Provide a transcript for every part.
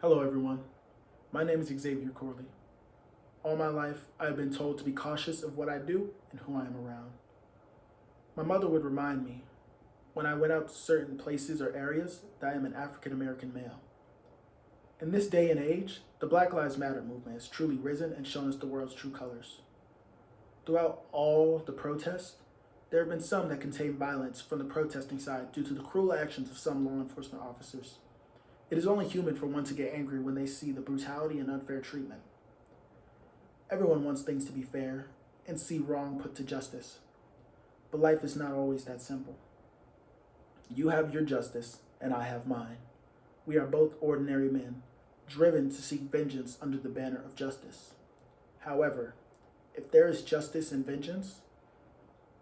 Hello, everyone. My name is Xavier Corley. All my life, I have been told to be cautious of what I do and who I am around. My mother would remind me when I went out to certain places or areas that I am an African American male. In this day and age, the Black Lives Matter movement has truly risen and shown us the world's true colors. Throughout all the protests, there have been some that contain violence from the protesting side due to the cruel actions of some law enforcement officers. It is only human for one to get angry when they see the brutality and unfair treatment. Everyone wants things to be fair and see wrong put to justice. But life is not always that simple. You have your justice, and I have mine. We are both ordinary men, driven to seek vengeance under the banner of justice. However, if there is justice and vengeance,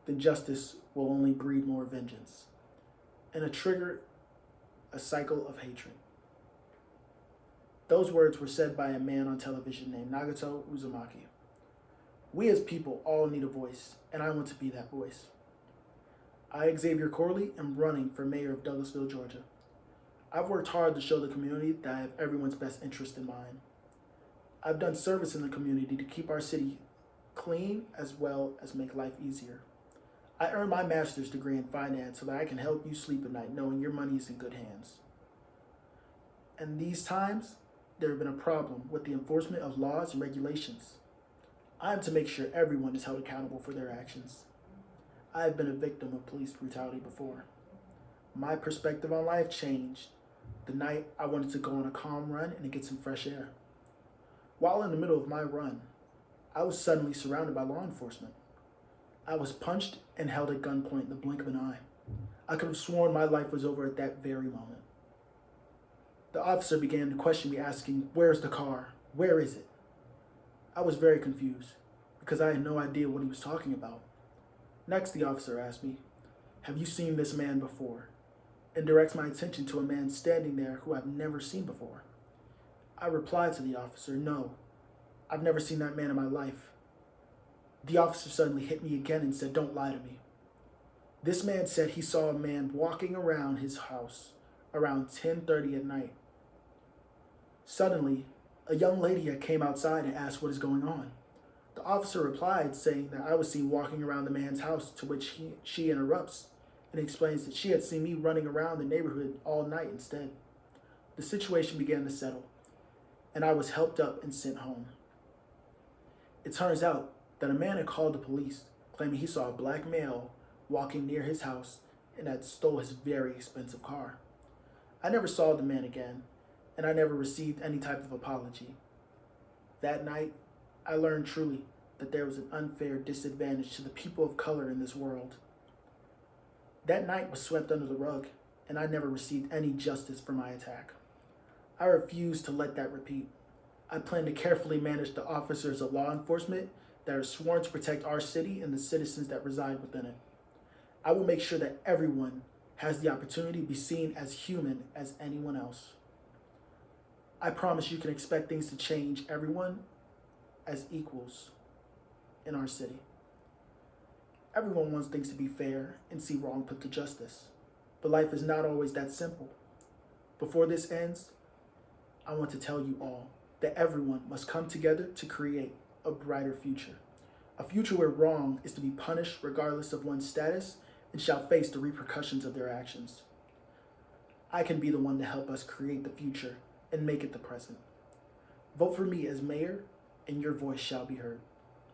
then justice will only breed more vengeance and trigger a cycle of hatred. Those words were said by a man on television named Nagato Uzumaki. We as people all need a voice, and I want to be that voice. I, Xavier Corley, am running for mayor of Douglasville, Georgia. I've worked hard to show the community that I have everyone's best interest in mind. I've done service in the community to keep our city clean as well as make life easier. I earned my master's degree in finance so that I can help you sleep at night knowing your money is in good hands. And these times, there have been a problem with the enforcement of laws and regulations. I am to make sure everyone is held accountable for their actions. I have been a victim of police brutality before. My perspective on life changed the night I wanted to go on a calm run and get some fresh air. While in the middle of my run, I was suddenly surrounded by law enforcement. I was punched and held at gunpoint in the blink of an eye. I could have sworn my life was over at that very moment. The officer began to question me, asking, "Where's the car? Where is it?" I was very confused because I had no idea what he was talking about. Next, the officer asked me, "Have you seen this man before?" and directs my attention to a man standing there who I've never seen before. I replied to the officer, "No, I've never seen that man in my life." The officer suddenly hit me again and said, "Don't lie to me." This man said he saw a man walking around his house around 10:30 at night. Suddenly, a young lady came outside and asked what is going on. The officer replied, saying that I was seen walking around the man's house, to which she interrupts and explains that she had seen me running around the neighborhood all night instead. The situation began to settle, and I was helped up and sent home. It turns out that a man had called the police, claiming he saw a black male walking near his house and had stole his very expensive car. I never saw the man again, and I never received any type of apology. That night, I learned truly that there was an unfair disadvantage to the people of color in this world. That night was swept under the rug, and I never received any justice for my attack. I refuse to let that repeat. I plan to carefully manage the officers of law enforcement that are sworn to protect our city and the citizens that reside within it. I will make sure that everyone has the opportunity to be seen as human as anyone else. I promise you can expect things to change everyone as equals in our city. Everyone wants things to be fair and see wrong put to justice, but life is not always that simple. Before this ends, I want to tell you all that everyone must come together to create a brighter future. A future where wrong is to be punished regardless of one's status and shall face the repercussions of their actions. I can be the one to help us create the future and make it the present. Vote for me as mayor, and your voice shall be heard.